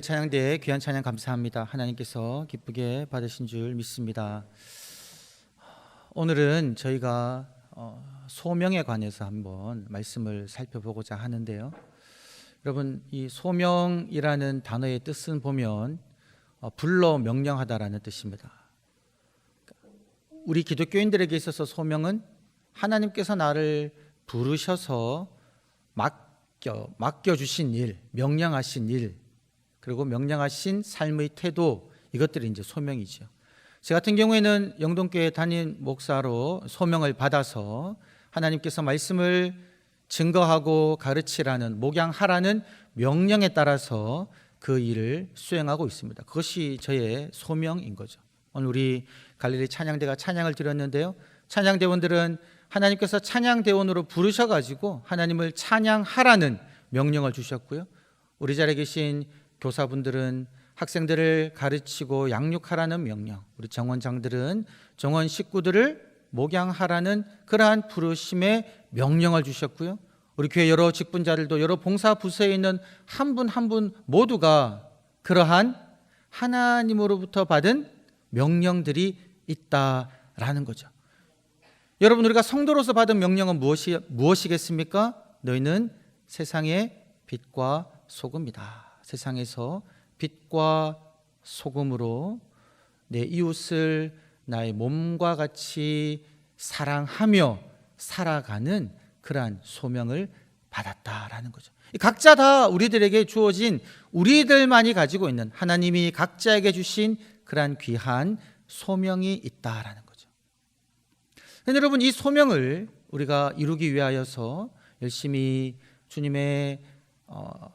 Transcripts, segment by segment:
찬양대에 귀한 찬양 감사합니다. 하나님께서 기쁘게 받으신 줄 믿습니다. 오늘은 저희가 소명에 관해서 한번 말씀을 살펴보고자 하는데요. 여러분, 이 소명이라는 단어의 뜻은 보면 불러 명령하다라는 뜻입니다. 우리 기독교인들에게 있어서 소명은 하나님께서 나를 부르셔서 맡겨주신 일, 명령하신 일, 그리고 명령하신 삶의 태도, 이것들이 이제 소명이죠. 저 같은 경우에는 영동교회 담임 목사로 소명을 받아서 하나님께서 말씀을 증거하고 가르치라는, 목양하라는 명령에 따라서 그 일을 수행하고 있습니다. 그것이 저의 소명인 거죠. 오늘 우리 갈릴리 찬양대가 찬양을 드렸는데요, 찬양대원들은 하나님께서 찬양대원으로 부르셔가지고 하나님을 찬양하라는 명령을 주셨고요, 우리 자리에 계신 교사분들은 학생들을 가르치고 양육하라는 명령, 우리 정원장들은 정원 식구들을 목양하라는 그러한 부르심의 명령을 주셨고요, 우리 교회 여러 직분자들도 여러 봉사 부서에 있는 한 분 한 분 모두가 그러한 하나님으로부터 받은 명령들이 있다라는 거죠. 여러분, 우리가 성도로서 받은 명령은 무엇이겠습니까? 너희는 세상의 빛과 소금이다. 세상에서 빛과 소금으로 내 이웃을 나의 몸과 같이 사랑하며 살아가는 그러한 소명을 받았다라는 거죠. 각자 다 우리들에게 주어진, 우리들만이 가지고 있는, 하나님이 각자에게 주신 그러한 귀한 소명이 있다라는 거죠. 그런데 여러분, 이 소명을 우리가 이루기 위하여서 열심히 주님의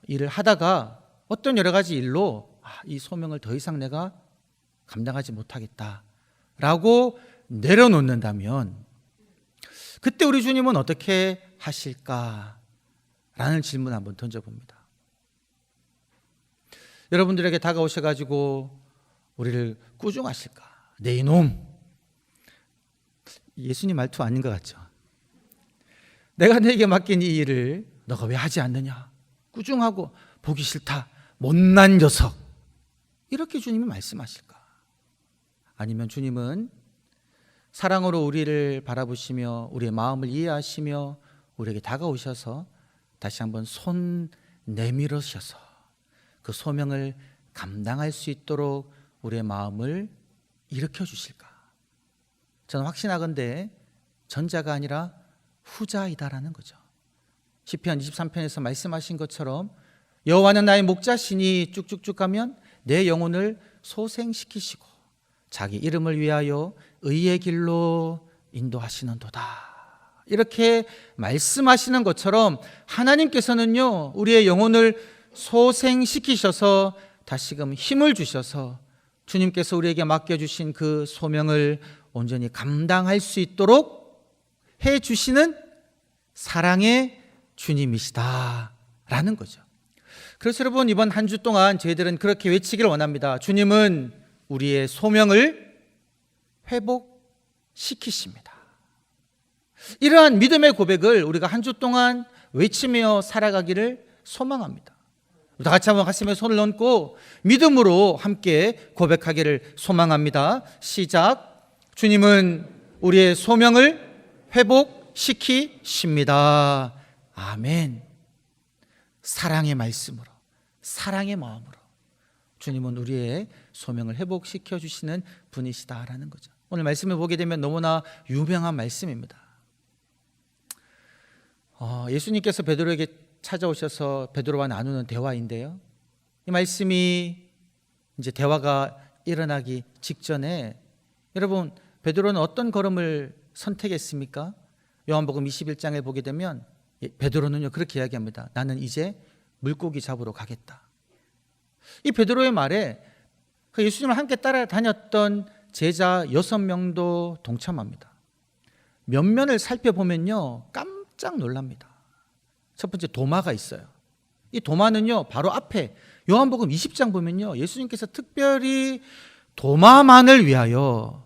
일을 하다가 어떤 여러 가지 일로 이 소명을 더 이상 내가 감당하지 못하겠다라고 내려놓는다면, 그때 우리 주님은 어떻게 하실까라는 질문 한번 던져봅니다. 여러분들에게 다가오셔가지고 우리를 꾸중하실까? 내 이놈, 예수님 말투 아닌 것 같죠? 내가 너에게 맡긴 이 일을 너가 왜 하지 않느냐? 꾸중하고 보기 싫다, 못난 녀석, 이렇게 주님이 말씀하실까? 아니면 주님은 사랑으로 우리를 바라보시며 우리의 마음을 이해하시며 우리에게 다가오셔서 다시 한번 손 내밀으셔서 그 소명을 감당할 수 있도록 우리의 마음을 일으켜 주실까? 저는 확신하건대 전자가 아니라 후자이다라는 거죠. 시편 23편에서 말씀하신 것처럼 여호와는 나의 목자시니 쭉쭉쭉 가면 내 영혼을 소생시키시고 자기 이름을 위하여 의의 길로 인도하시는도다, 이렇게 말씀하시는 것처럼 하나님께서는요, 우리의 영혼을 소생시키셔서 다시금 힘을 주셔서 주님께서 우리에게 맡겨주신 그 소명을 온전히 감당할 수 있도록 해주시는 사랑의 주님이시다라는 거죠. 그래서 여러분, 이번 한 주 동안 저희들은 그렇게 외치기를 원합니다. 주님은 우리의 소명을 회복시키십니다. 이러한 믿음의 고백을 우리가 한 주 동안 외치며 살아가기를 소망합니다. 다 같이 한번 가슴에 손을 얹고 믿음으로 함께 고백하기를 소망합니다. 시작. 주님은 우리의 소명을 회복시키십니다. 아멘. 사랑의 말씀으로, 사랑의 마음으로 주님은 우리의 소명을 회복시켜 주시는 분이시다라는 거죠. 오늘 말씀을 보게 되면 너무나 유명한 말씀입니다. 예수님께서 베드로에게 찾아오셔서 베드로와 나누는 대화인데요, 이 말씀이 이제 대화가 일어나기 직전에 여러분, 베드로는 어떤 걸음을 선택했습니까? 요한복음 21장에 보게 되면 베드로는요, 그렇게 이야기합니다. 나는 이제 물고기 잡으러 가겠다. 이 베드로의 말에 예수님을 함께 따라다녔던 제자 6명도 동참합니다. 면면을 살펴보면요, 깜짝 놀랍니다. 첫 번째, 도마가 있어요. 이 도마는요, 바로 앞에 요한복음 20장 보면요, 예수님께서 특별히 도마만을 위하여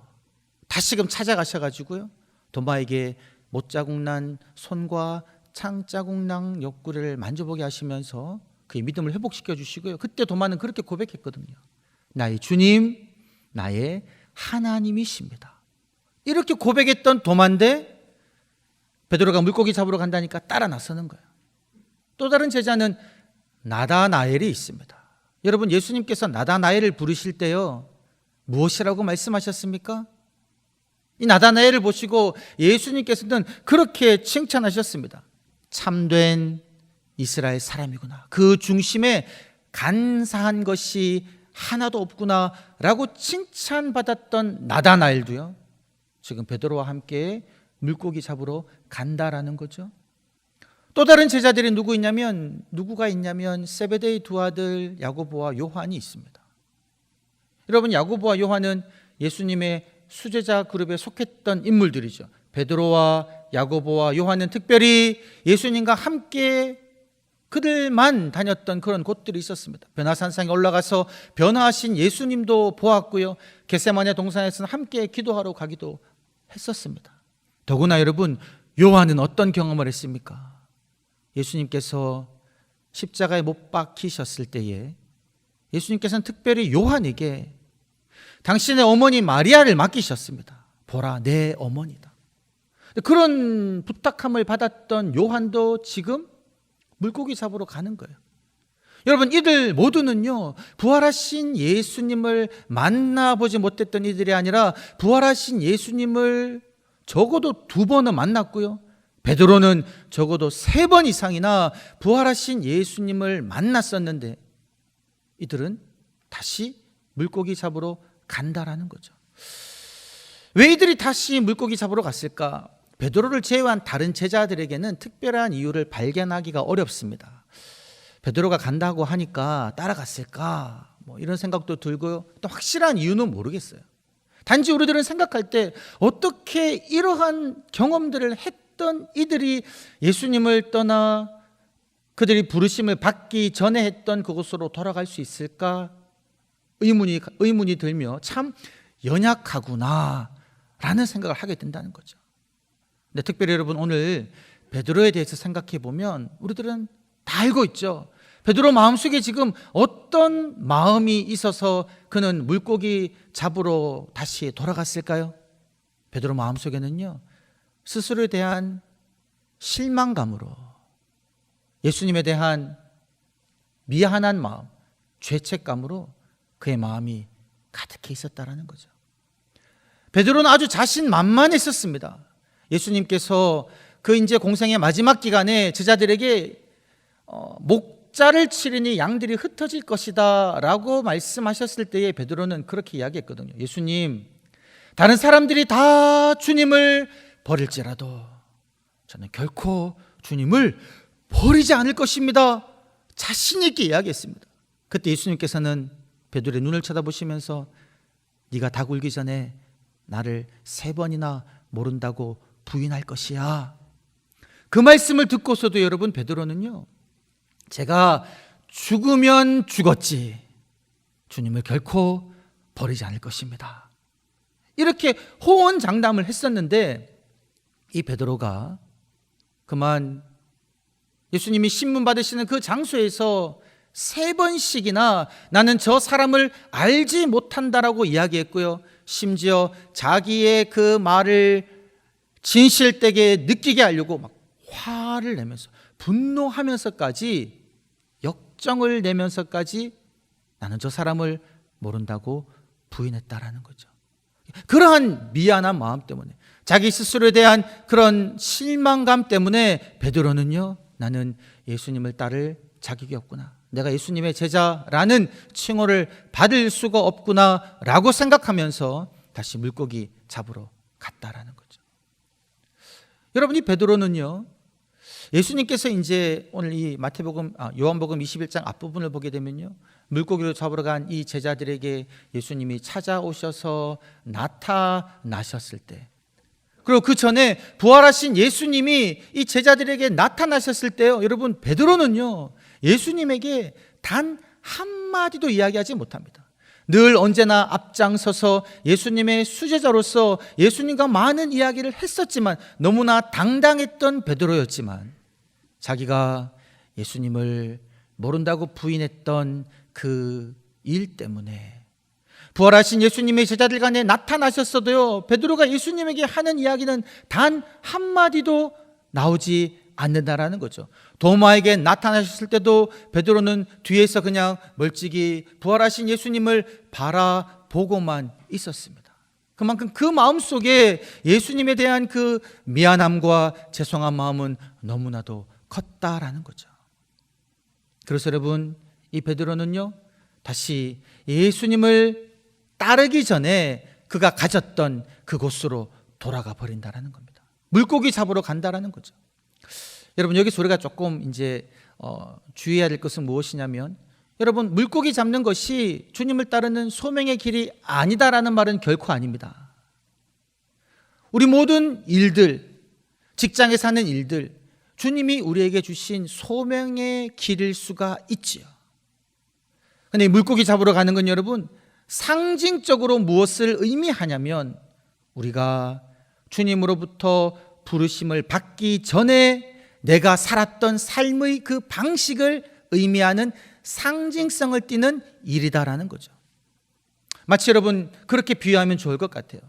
다시금 찾아가셔가지고요, 도마에게 못자국 난 손과 창자국 난 옆구리를 만져보게 하시면서 그의 믿음을 회복시켜 주시고요. 그때 도마는 그렇게 고백했거든요. 나의 주님, 나의 하나님이십니다. 이렇게 고백했던 도마인데 베드로가 물고기 잡으러 간다니까 따라 나서는 거예요. 또 다른 제자는 나다나엘이 있습니다. 여러분, 예수님께서 나다나엘을 부르실 때요, 무엇이라고 말씀하셨습니까? 이 나다나엘을 보시고 예수님께서는 그렇게 칭찬하셨습니다. 참된 이스라엘 사람이구나. 그 중심에 간사한 것이 하나도 없구나 라고 칭찬받았던 나다나엘도요, 지금 베드로와 함께 물고기 잡으러 간다라는 거죠. 또 다른 제자들이 누구가 있냐면 세베데의 두 아들 야고보와 요한이 있습니다. 여러분, 야고보와 요한은 예수님의 수제자 그룹에 속했던 인물들이죠. 베드로와 야고보와 요한은 특별히 예수님과 함께 그들만 다녔던 그런 곳들이 있었습니다. 변화산상에 올라가서 변화하신 예수님도 보았고요, 겟세마네 동산에서는 함께 기도하러 가기도 했었습니다. 더구나 여러분, 요한은 어떤 경험을 했습니까? 예수님께서 십자가에 못 박히셨을 때에 예수님께서는 특별히 요한에게 당신의 어머니 마리아를 맡기셨습니다. 보라, 내 어머니다. 그런 부탁함을 받았던 요한도 지금 물고기 잡으러 가는 거예요. 여러분, 이들 모두는요, 부활하신 예수님을 만나보지 못했던 이들이 아니라 부활하신 예수님을 적어도 2번은 만났고요, 베드로는 적어도 3번 이상이나 부활하신 예수님을 만났었는데 이들은 다시 물고기 잡으러 간다라는 거죠. 왜 이들이 다시 물고기 잡으러 갔을까? 베드로를 제외한 다른 제자들에게는 특별한 이유를 발견하기가 어렵습니다. 베드로가 간다고 하니까 따라갔을까? 이런 생각도 들고요, 또 확실한 이유는 모르겠어요. 단지 우리들은 생각할 때 어떻게 이러한 경험들을 했던 이들이 예수님을 떠나 그들이 부르심을 받기 전에 했던 그곳으로 돌아갈 수 있을까? 의문이 들며 참 연약하구나 라는 생각을 하게 된다는 거죠. 근데 특별히 여러분, 오늘 베드로에 대해서 생각해 보면 우리들은 다 알고 있죠. 베드로 마음속에 지금 어떤 마음이 있어서 그는 물고기 잡으러 다시 돌아갔을까요? 베드로 마음속에는요, 스스로에 대한 실망감으로 예수님에 대한 미안한 마음, 죄책감으로 그의 마음이 가득해 있었다라는 거죠. 베드로는 아주 자신만만했었습니다. 예수님께서 그 이제 공생의 마지막 기간에 제자들에게 목자를 치르니 양들이 흩어질 것이다 라고 말씀하셨을 때에 베드로는 그렇게 이야기했거든요. 예수님, 다른 사람들이 다 주님을 버릴지라도 저는 결코 주님을 버리지 않을 것입니다. 자신 있게 이야기했습니다. 그때 예수님께서는 베드로의 눈을 쳐다보시면서 네가 닭 울기 전에 나를 3번이나 모른다고 부인할 것이야. 그 말씀을 듣고서도 여러분, 베드로는요, 제가 죽으면 죽었지 주님을 결코 버리지 않을 것입니다, 이렇게 호언장담을 했었는데 이 베드로가 그만 예수님이 신문 받으시는 그 장소에서 3번씩이나 나는 저 사람을 알지 못한다라고 이야기했고요, 심지어 자기의 그 말을 진실되게 느끼게 하려고 막 화를 내면서 분노하면서까지 역정을 내면서까지 나는 저 사람을 모른다고 부인했다라는 거죠. 그러한 미안한 마음 때문에, 자기 스스로에 대한 그런 실망감 때문에 베드로는요, 나는 예수님을 따를 자격이 없구나, 내가 예수님의 제자라는 칭호를 받을 수가 없구나 라고 생각하면서 다시 물고기 잡으러 갔다라는 거죠. 여러분, 이 베드로는요, 예수님께서 이제 오늘 이 요한복음 21장 앞부분을 보게 되면요, 물고기를 잡으러 간 이 제자들에게 예수님이 찾아오셔서 나타나셨을 때, 그리고 그 전에 부활하신 예수님이 이 제자들에게 나타나셨을 때요, 여러분, 베드로는요, 예수님에게 단 한마디도 이야기하지 못합니다. 늘 언제나 앞장서서 예수님의 수제자로서 예수님과 많은 이야기를 했었지만, 너무나 당당했던 베드로였지만 자기가 예수님을 모른다고 부인했던 그 일 때문에 부활하신 예수님의 제자들 간에 나타나셨어도요, 베드로가 예수님에게 하는 이야기는 단 한마디도 나오지 않는다라는 거죠. 도마에게 나타나셨을 때도 베드로는 뒤에서 그냥 멀찍이 부활하신 예수님을 바라보고만 있었습니다. 그만큼 그 마음속에 예수님에 대한 그 미안함과 죄송한 마음은 너무나도 컸다라는 거죠. 그래서 여러분, 이 베드로는요, 다시 예수님을 따르기 전에 그가 가졌던 그곳으로 돌아가 버린다라는 겁니다. 물고기 잡으러 간다라는 거죠. 여러분, 여기서 우리가 조금 이제 주의해야 될 것은 무엇이냐면, 여러분, 물고기 잡는 것이 주님을 따르는 소명의 길이 아니다라는 말은 결코 아닙니다. 우리 모든 일들, 직장에 사는 일들, 주님이 우리에게 주신 소명의 길일 수가 있지요. 그런데 물고기 잡으러 가는 건 여러분, 상징적으로 무엇을 의미하냐면, 우리가 주님으로부터 부르심을 받기 전에 내가 살았던 삶의 그 방식을 의미하는 상징성을 띠는 일이다라는 거죠. 마치 여러분, 그렇게 비유하면 좋을 것 같아요.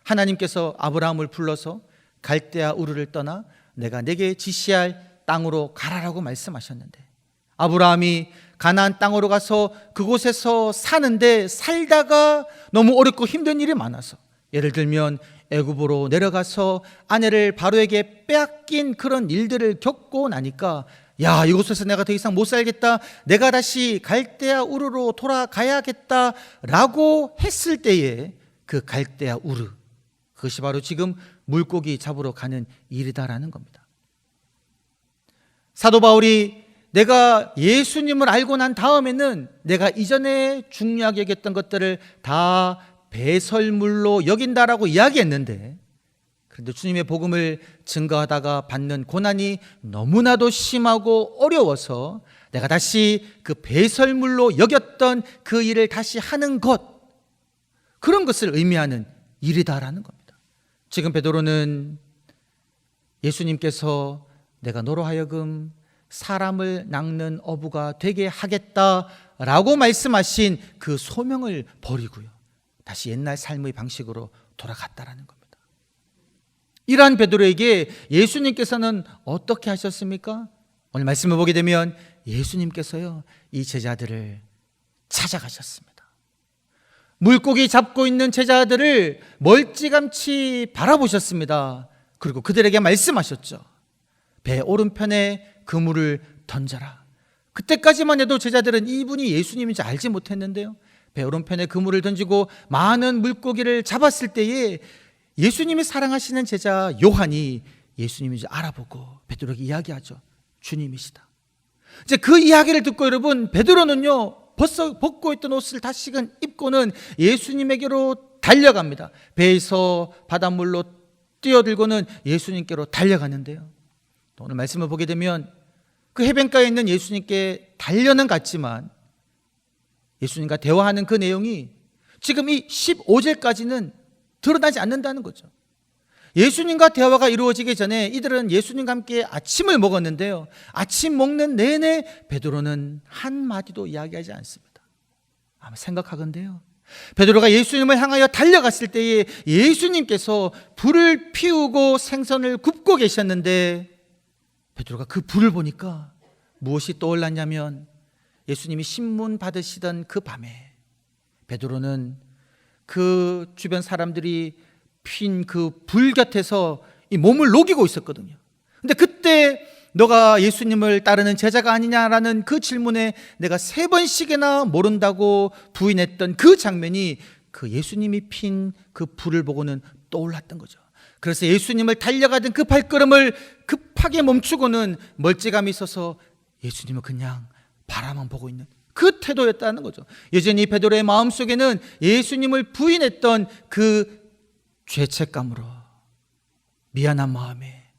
하나님께서 아브라함을 불러서 갈대아 우르를 떠나 내가 내게 지시할 땅으로 가라라고 말씀하셨는데, 아브라함이 가나안 땅으로 가서 그곳에서 사는데 살다가 너무 어렵고 힘든 일이 많아서, 예를 들면 애굽으로 내려가서 아내를 바로에게 빼앗긴 그런 일들을 겪고 나니까, 야, 이곳에서 내가 더 이상 못 살겠다, 내가 다시 갈대아 우르로 돌아가야겠다라고 했을 때에 그 갈대아 우르, 그것이 바로 지금 물고기 잡으러 가는 일이다라는 겁니다. 사도 바울이 내가 예수님을 알고 난 다음에는 내가 이전에 중요하게 여겼던 것들을 다 배설물로 여긴다라고 이야기했는데, 그런데 주님의 복음을 증거하다가 받는 고난이 너무나도 심하고 어려워서 내가 다시 그 배설물로 여겼던 그 일을 다시 하는 것, 그런 것을 의미하는 일이다라는 겁니다. 지금 베드로는 예수님께서 내가 너로 하여금 사람을 낚는 어부가 되게 하겠다라고 말씀하신 그 소명을 버리고요, 다시 옛날 삶의 방식으로 돌아갔다라는 겁니다. 이러한 베드로에게 예수님께서는 어떻게 하셨습니까? 오늘 말씀을 보게 되면 예수님께서요, 이 제자들을 찾아가셨습니다. 물고기 잡고 있는 제자들을 멀찌감치 바라보셨습니다. 그리고 그들에게 말씀하셨죠. 배 오른편에 그물을 던져라. 그때까지만 해도 제자들은 이분이 예수님인지 알지 못했는데요, 배 오른편에 그물을 던지고 많은 물고기를 잡았을 때에 예수님이 사랑하시는 제자 요한이 예수님인지 알아보고 베드로에게 이야기하죠. 주님이시다. 이제 그 이야기를 듣고 여러분, 베드로는요, 벌써 벗고 있던 옷을 다시금 입고는 예수님에게로 달려갑니다. 배에서 바닷물로 뛰어들고는 예수님께로 달려가는데요, 오늘 말씀을 보게 되면 그 해변가에 있는 예수님께 달려는 갔지만 예수님과 대화하는 그 내용이 지금 이 15절까지는 드러나지 않는다는 거죠. 예수님과 대화가 이루어지기 전에 이들은 예수님과 함께 아침을 먹었는데요, 아침 먹는 내내 베드로는 한마디도 이야기하지 않습니다. 아마 생각하건대요, 베드로가 예수님을 향하여 달려갔을 때에 예수님께서 불을 피우고 생선을 굽고 계셨는데, 베드로가 그 불을 보니까 무엇이 떠올랐냐면, 예수님이 신문 받으시던 그 밤에 베드로는 그 주변 사람들이 핀 그 불 곁에서 이 몸을 녹이고 있었거든요. 근데 그때 너가 예수님을 따르는 제자가 아니냐라는 그 질문에 내가 3번씩이나 모른다고 부인했던 그 장면이 그 예수님이 핀 그 불을 보고는 떠올랐던 거죠. 그래서 예수님을 달려가던 그 발걸음을 급하게 멈추고는 멀찌감이 있어서 예수님을 그냥 바라만 보고 있는 그 태도였다는 거죠. 여전히 베드로의 마음속에는 예수님을 부인했던 그 죄책감으로 미안한 마음에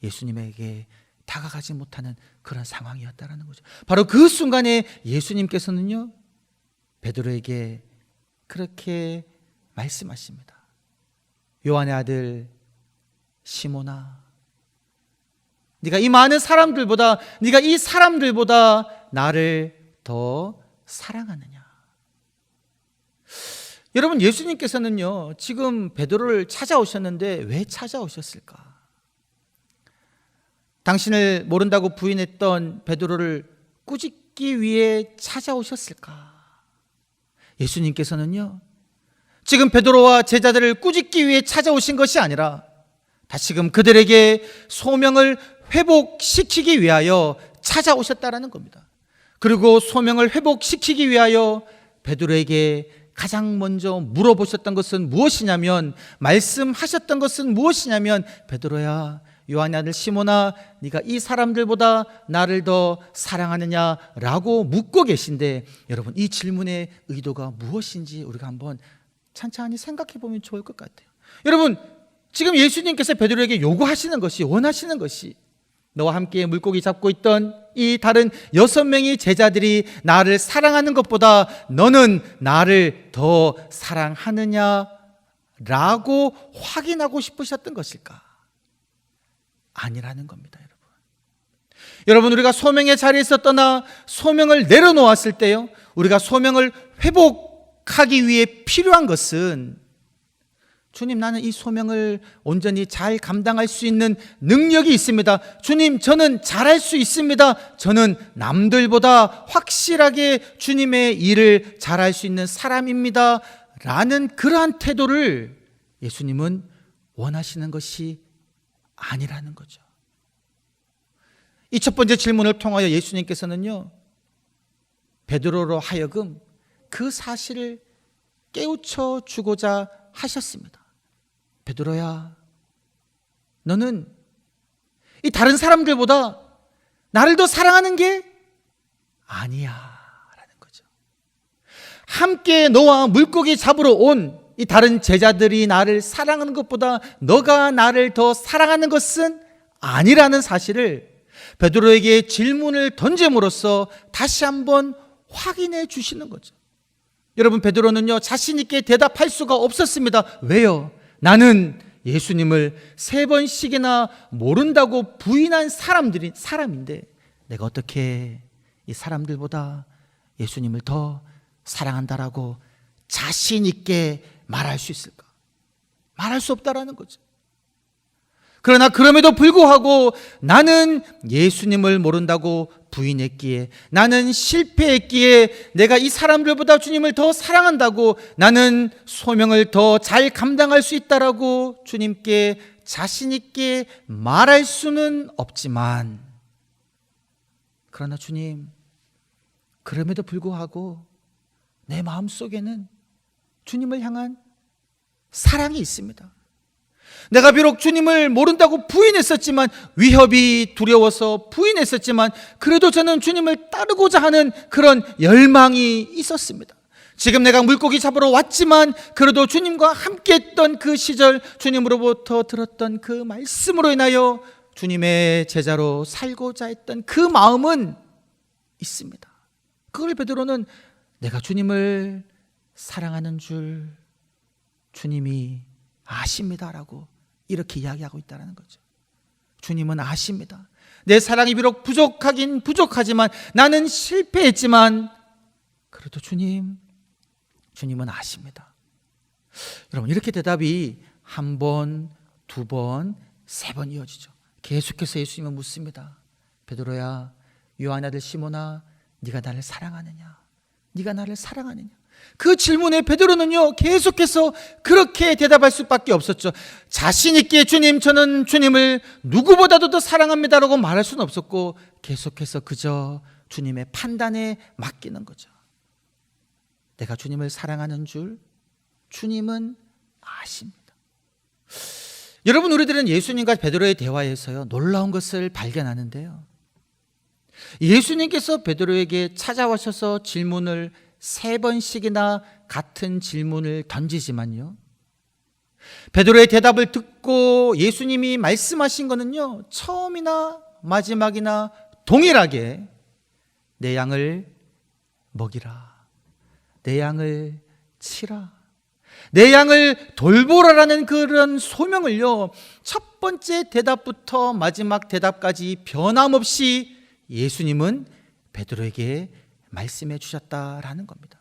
예수님에게 다가가지 못하는 그런 상황이었다는 거죠. 바로 그 순간에 예수님께서는요, 베드로에게 그렇게 말씀하십니다. 요한의 아들 시몬아, 네가 이 많은 사람들보다, 네가 이 사람들보다 나를 더 사랑하느냐? 여러분, 예수님께서는요, 지금 베드로를 찾아오셨는데 왜 찾아오셨을까? 당신을 모른다고 부인했던 베드로를 꾸짖기 위해 찾아오셨을까? 예수님께서는요, 지금 베드로와 제자들을 꾸짖기 위해 찾아오신 것이 아니라 다시금 그들에게 소명을 회복시키기 위하여 찾아오셨다라는 겁니다. 그리고 소명을 회복시키기 위하여 베드로에게 가장 먼저 물어보셨던 것은 무엇이냐면, 말씀하셨던 것은 무엇이냐면, 베드로야, 요한의 아들 시몬아, 네가 이 사람들보다 나를 더 사랑하느냐라고 묻고 계신데, 여러분, 이 질문의 의도가 무엇인지 우리가 한번 찬찬히 생각해 보면 좋을 것 같아요. 여러분, 지금 예수님께서 베드로에게 요구하시는 것이, 원하시는 것이, 너와 함께 물고기 잡고 있던 이 다른 6명의 제자들이 나를 사랑하는 것보다 너는 나를 더 사랑하느냐라고 확인하고 싶으셨던 것일까? 아니라는 겁니다, 여러분. 여러분, 우리가 소명의 자리에서 떠나 소명을 내려놓았을 때요, 우리가 소명을 회복하기 위해 필요한 것은, 주님, 나는 이 소명을 온전히 잘 감당할 수 있는 능력이 있습니다. 주님, 저는 잘할 수 있습니다. 저는 남들보다 확실하게 주님의 일을 잘할 수 있는 사람입니다. 라는 그러한 태도를 예수님은 원하시는 것이 아니라는 거죠. 이 첫 번째 질문을 통하여 예수님께서는요, 베드로로 하여금 그 사실을 깨우쳐 주고자 하셨습니다. 베드로야, 너는 이 다른 사람들보다 나를 더 사랑하는 게 아니야 라는 거죠. 함께 너와 물고기 잡으러 온 이 다른 제자들이 나를 사랑하는 것보다 너가 나를 더 사랑하는 것은 아니라는 사실을 베드로에게 질문을 던짐으로써 다시 한번 확인해 주시는 거죠. 여러분, 베드로는요, 자신 있게 대답할 수가 없었습니다. 왜요? 나는 예수님을 3번씩이나 모른다고 부인한 사람인데 내가 어떻게 이 사람들보다 예수님을 더 사랑한다라고 자신 있게 말할 수 있을까? 말할 수 없다라는 거죠. 그러나 그럼에도 불구하고 나는 예수님을 모른다고 부인했기에, 나는 실패했기에, 내가 이 사람들보다 주님을 더 사랑한다고, 나는 소명을 더 잘 감당할 수 있다라고 주님께 자신 있게 말할 수는 없지만, 그러나 주님, 그럼에도 불구하고 내 마음속에는 주님을 향한 사랑이 있습니다. 내가 비록 주님을 모른다고 부인했었지만, 위협이 두려워서 부인했었지만, 그래도 저는 주님을 따르고자 하는 그런 열망이 있었습니다. 지금 내가 물고기 잡으러 왔지만 그래도 주님과 함께 했던 그 시절, 주님으로부터 들었던 그 말씀으로 인하여 주님의 제자로 살고자 했던 그 마음은 있습니다. 그걸 베드로는 내가 주님을 사랑하는 줄 주님이 아십니다라고 이렇게 이야기하고 있다는 거죠. 주님은 아십니다. 내 사랑이 비록 부족하긴 부족하지만, 나는 실패했지만 그래도 주님은 아십니다. 여러분, 이렇게 대답이 1번, 2번, 3번 이어지죠. 계속해서 예수님은 묻습니다. 베드로야, 요한의 아들 시몬아, 네가 나를 사랑하느냐? 네가 나를 사랑하느냐? 그 질문에 베드로는요, 계속해서 그렇게 대답할 수밖에 없었죠. 자신 있게 주님, 저는 주님을 누구보다도 더 사랑합니다라고 말할 수는 없었고, 계속해서 그저 주님의 판단에 맡기는 거죠. 내가 주님을 사랑하는 줄 주님은 아십니다. 여러분, 우리들은 예수님과 베드로의 대화에서요, 놀라운 것을 발견하는데요, 예수님께서 베드로에게 찾아와셔서 질문을 3번씩이나 같은 질문을 던지지만요, 베드로의 대답을 듣고 예수님이 말씀하신 거는요, 처음이나 마지막이나 동일하게 내 양을 먹이라, 내 양을 치라, 내 양을 돌보라라는 그런 소명을요, 첫 번째 대답부터 마지막 대답까지 변함없이 예수님은 베드로에게 말씀해 주셨다라는 겁니다.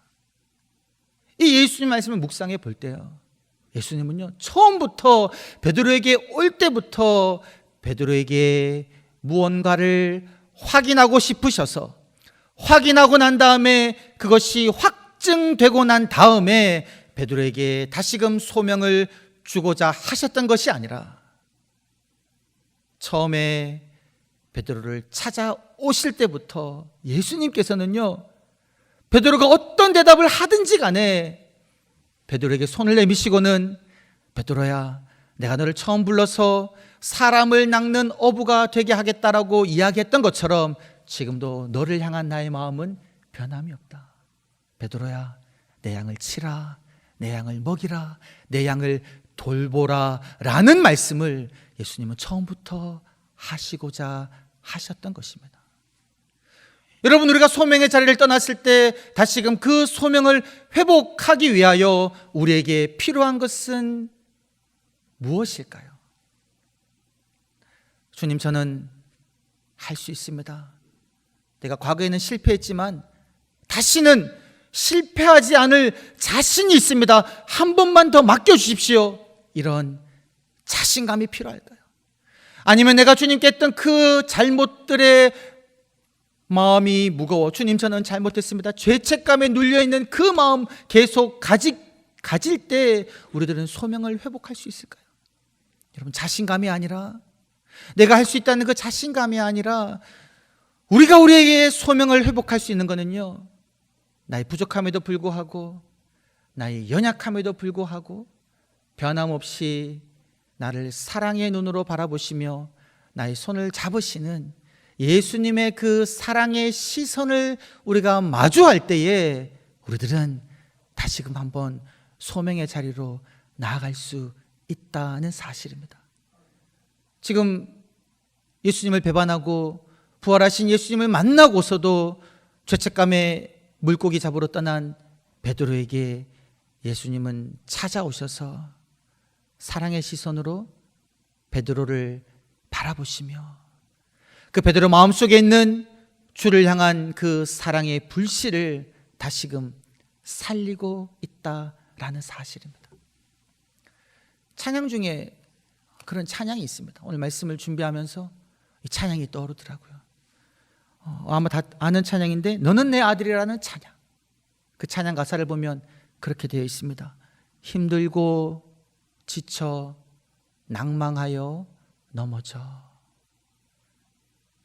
이 예수님 말씀을 묵상해 볼 때요, 예수님은요 처음부터 베드로에게 올 때부터 베드로에게 무언가를 확인하고 싶으셔서, 확인하고 난 다음에 그것이 확증되고 난 다음에 베드로에게 다시금 소명을 주고자 하셨던 것이 아니라, 처음에 베드로를 찾아오실 때부터 예수님께서는요, 베드로가 어떤 대답을 하든지 간에 베드로에게 손을 내미시고는, 베드로야, 내가 너를 처음 불러서 사람을 낚는 어부가 되게 하겠다라고 이야기했던 것처럼 지금도 너를 향한 나의 마음은 변함이 없다. 베드로야, 내 양을 치라, 내 양을 먹이라, 내 양을 돌보라 라는 말씀을 예수님은 처음부터 하시고자 하셨던 것입니다. 여러분, 우리가 소명의 자리를 떠났을 때 다시금 그 소명을 회복하기 위하여 우리에게 필요한 것은 무엇일까요? 주님, 저는 할 수 있습니다. 내가 과거에는 실패했지만 다시는 실패하지 않을 자신이 있습니다. 한 번만 더 맡겨주십시오. 이런 자신감이 필요할까요? 아니면 내가 주님께 했던 그 잘못들의 마음이 무거워, 주님 저는 잘못했습니다, 죄책감에 눌려있는 그 마음 계속 가질 때 우리들은 소명을 회복할 수 있을까요? 여러분, 자신감이 아니라, 내가 할 수 있다는 그 자신감이 아니라, 우리가 우리에게 소명을 회복할 수 있는 것은요, 나의 부족함에도 불구하고, 나의 연약함에도 불구하고 변함없이 나를 사랑의 눈으로 바라보시며 나의 손을 잡으시는 예수님의 그 사랑의 시선을 우리가 마주할 때에 우리들은 다시금 한번 소명의 자리로 나아갈 수 있다는 사실입니다. 지금 예수님을 배반하고 부활하신 예수님을 만나고서도 죄책감에 물고기 잡으러 떠난 베드로에게 예수님은 찾아오셔서 사랑의 시선으로 베드로를 바라보시며 그 베드로 마음속에 있는 주를 향한 그 사랑의 불씨를 다시금 살리고 있다라는 사실입니다. 찬양 중에 그런 찬양이 있습니다. 오늘 말씀을 준비하면서 이 찬양이 떠오르더라고요. 아마 다 아는 찬양인데, 너는 내 아들이라는 찬양. 그 찬양 가사를 보면 그렇게 되어 있습니다. 힘들고 지쳐 낭망하여 넘어져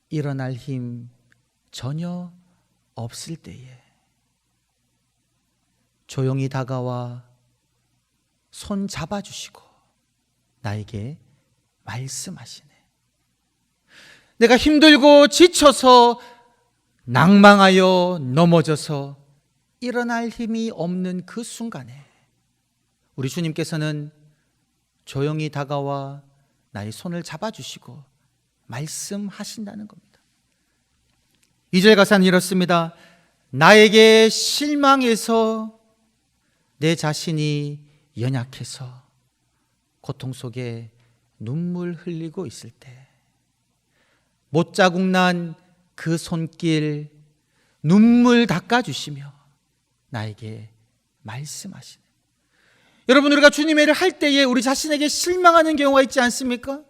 일어날 힘 전혀 없을 때에 조용히 다가와 손 잡아주시고 나에게 말씀하시네. 내가 힘들고 지쳐서 낭망하여 넘어져서 일어날 힘이 없는 그 순간에 우리 주님께서는 조용히 다가와 나의 손을 잡아주시고 말씀하신다는 겁니다. 2절 가사는 이렇습니다. 나에게 실망해서 내 자신이 연약해서 고통 속에 눈물 흘리고 있을 때 못자국 난 그 손길 눈물 닦아주시며 나에게 말씀하시네. 여러분, 우리가 주님의 일을 할 때에 우리 자신에게 실망하는 경우가 있지 않습니까?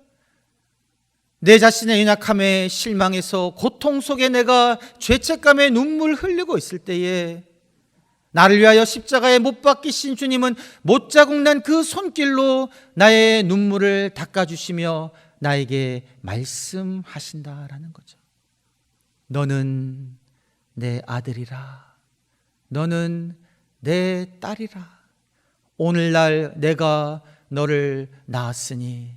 내 자신의 연약함에 실망해서 고통 속에 내가 죄책감에 눈물 흘리고 있을 때에 나를 위하여 십자가에 못 박히신 주님은 못자국 난 그 손길로 나의 눈물을 닦아주시며 나에게 말씀하신다라는 거죠. 너는 내 아들이라, 너는 내 딸이라. 오늘날 내가 너를 낳았으니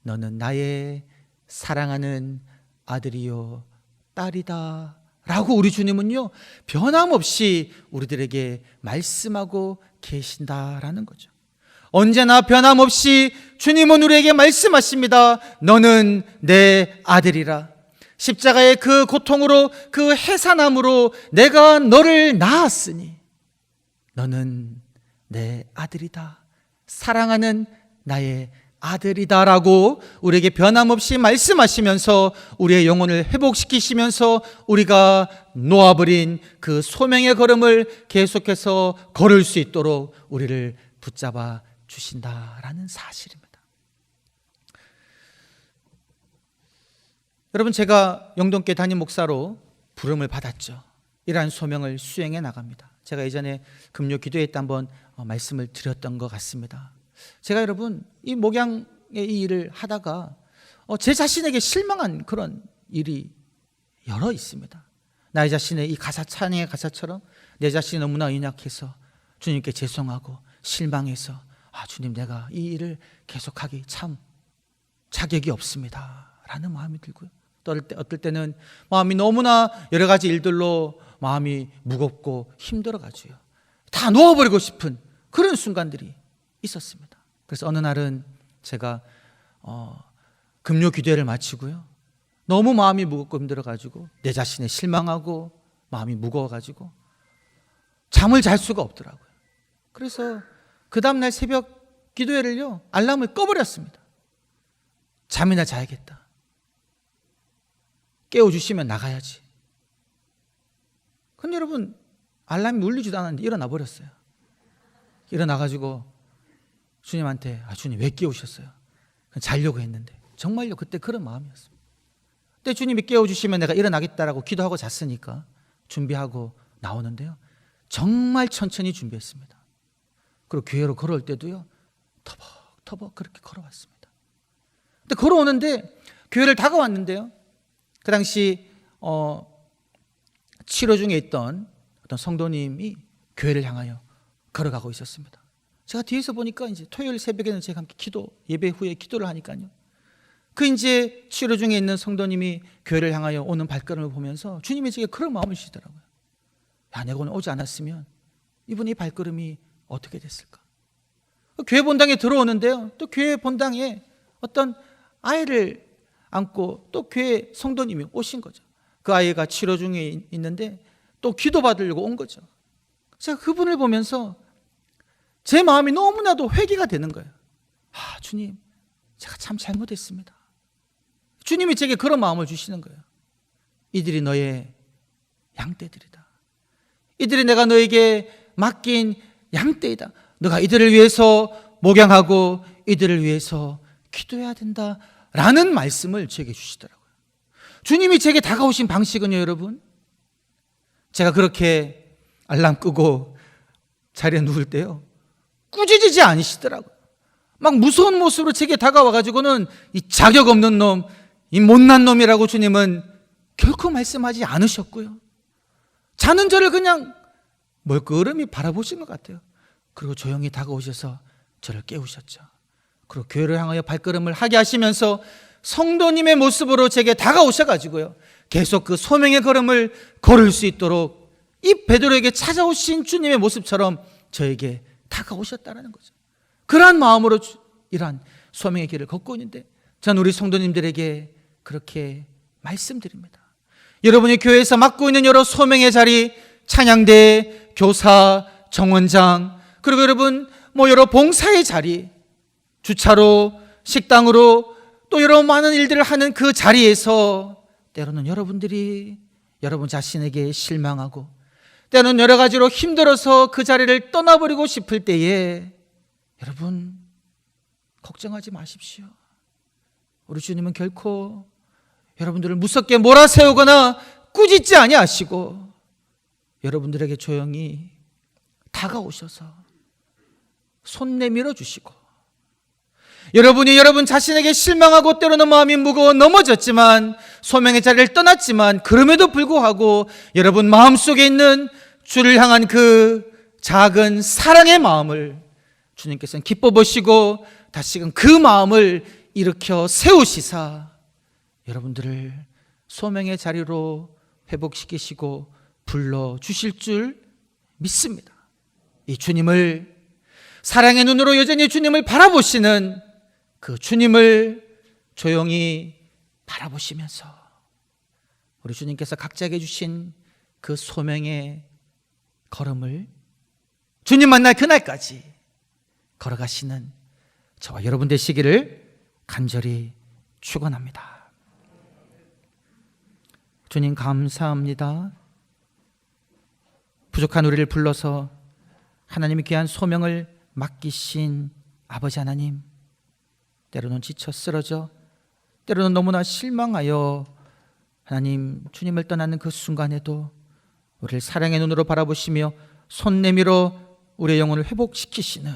너는 나의 사랑하는 아들이요 딸이다 라고 우리 주님은요 변함없이 우리들에게 말씀하고 계신다라는 거죠. 언제나 변함없이 주님은 우리에게 말씀하십니다. 너는 내 아들이라. 십자가의 그 고통으로, 그 해산함으로 내가 너를 낳았으니 너는 내 아들이다. 사랑하는 나의 아들이다라고 우리에게 변함없이 말씀하시면서 우리의 영혼을 회복시키시면서 우리가 놓아버린 그 소명의 걸음을 계속해서 걸을 수 있도록 우리를 붙잡아 주신다라는 사실입니다. 여러분, 제가 영동교회 담임 목사로 부름을 받았죠. 이러한 소명을 수행해 나갑니다. 제가 예전에 금요 기도회 때 한번 말씀을 드렸던 것 같습니다. 제가 여러분 이 목양의 이 일을 하다가 제 자신에게 실망한 그런 일이 여러 있습니다. 나의 자신의 이 가사, 찬양의 가사처럼 내 자신이 너무나 연약해서 주님께 죄송하고 실망해서 주님, 내가 이 일을 계속하기 참 자격이 없습니다 라는 마음이 들고요. 또 어떨 때는 마음이 너무나 여러 가지 일들로 마음이 무겁고 힘들어가지고요. 다 놓아버리고 싶은 그런 순간들이 있었습니다. 그래서 어느 날은 제가 금요 기도회를 마치고요. 너무 마음이 무겁고 힘들어가지고 내 자신에 실망하고 마음이 무거워가지고 잠을 잘 수가 없더라고요. 그래서 그 다음날 새벽 기도회를요, 알람을 꺼버렸습니다. 잠이나 자야겠다. 깨워주시면 나가야지. 근데 여러분, 알람이 울리지도 않았는데 일어나 버렸어요. 일어나가지고 주님한테 주님 왜 깨우셨어요? 자려고 했는데. 정말요, 그때 그런 마음이었습니다. 그때 주님이 깨워주시면 내가 일어나겠다라고 기도하고 잤으니까 준비하고 나오는데요, 정말 천천히 준비했습니다. 그리고 교회로 걸어올 때도요, 터벅터벅 그렇게 걸어왔습니다. 근데 걸어오는데 교회를 다가왔는데요, 그 당시 치료 중에 있던 어떤 성도님이 교회를 향하여 걸어가고 있었습니다. 제가 뒤에서 보니까 이제 토요일 새벽에는 제가 함께 예배 후에 기도를 하니까요, 그 이제 치료 중에 있는 성도님이 교회를 향하여 오는 발걸음을 보면서 주님이 제게 그런 마음을 주시더라고요. 내가 오늘 오지 않았으면 이분의 발걸음이 어떻게 됐을까? 교회 본당에 들어오는데요, 또 교회 본당에 어떤 아이를 안고 또 교회 성도님이 오신 거죠. 그 아이가 치료 중에 있는데 또 기도받으려고 온 거죠. 제가 그분을 보면서 제 마음이 너무나도 회개가 되는 거예요. 주님, 제가 참 잘못했습니다. 주님이 제게 그런 마음을 주시는 거예요. 이들이 너의 양떼들이다. 이들이 내가 너에게 맡긴 양떼이다. 너가 이들을 위해서 목양하고 이들을 위해서 기도해야 된다 라는 말씀을 제게 주시더라고요. 주님이 제게 다가오신 방식은요, 여러분, 제가 그렇게 알람 끄고 자리에 누울 때요, 꾸짖지 않으시더라고요. 막 무서운 모습으로 제게 다가와가지고는 이 자격 없는 놈, 이 못난 놈이라고 주님은 결코 말씀하지 않으셨고요. 자는 저를 그냥 멀끄러미 바라보신 것 같아요. 그리고 조용히 다가오셔서 저를 깨우셨죠. 그리고 교회를 향하여 발걸음을 하게 하시면서 성도님의 모습으로 제게 다가오셔가지고요, 계속 그 소명의 걸음을 걸을 수 있도록 이 베드로에게 찾아오신 주님의 모습처럼 저에게 다가오셨다는 거죠. 그러한 마음으로 이러한 소명의 길을 걷고 있는데 저는 우리 성도님들에게 그렇게 말씀드립니다. 여러분이 교회에서 맡고 있는 여러 소명의 자리, 찬양대, 교사, 정원장, 그리고 여러분 여러 봉사의 자리, 주차로, 식당으로 또 여러 많은 일들을 하는 그 자리에서 때로는 여러분들이 여러분 자신에게 실망하고 때로는 여러 가지로 힘들어서 그 자리를 떠나버리고 싶을 때에 여러분 걱정하지 마십시오. 우리 주님은 결코 여러분들을 무섭게 몰아세우거나 꾸짖지 아니하시고 여러분들에게 조용히 다가오셔서 손 내밀어 주시고 여러분이 여러분 자신에게 실망하고 때로는 마음이 무거워 넘어졌지만 소명의 자리를 떠났지만 그럼에도 불구하고 여러분 마음속에 있는 주를 향한 그 작은 사랑의 마음을 주님께서는 기뻐 보시고 다시금 그 마음을 일으켜 세우시사 여러분들을 소명의 자리로 회복시키시고 불러주실 줄 믿습니다. 이 주님을 사랑의 눈으로 여전히 주님을 바라보시는 그 주님을 조용히 바라보시면서 우리 주님께서 각자에게 주신 그 소명의 걸음을 주님 만날 그날까지 걸어가시는 저와 여러분 되시기를 간절히 축원합니다. 주님 감사합니다. 부족한 우리를 불러서 하나님의 귀한 소명을 맡기신 아버지 하나님, 때로는 지쳐 쓰러져, 때로는 너무나 실망하여 하나님 주님을 떠나는 그 순간에도 우리를 사랑의 눈으로 바라보시며 손 내밀어 우리의 영혼을 회복시키시는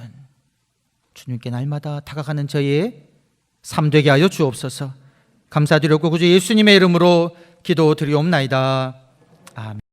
주님께 날마다 다가가는 저희의 삶 되게 하여 주옵소서. 감사드렸고 구주 예수님의 이름으로 기도드리옵나이다. 아멘.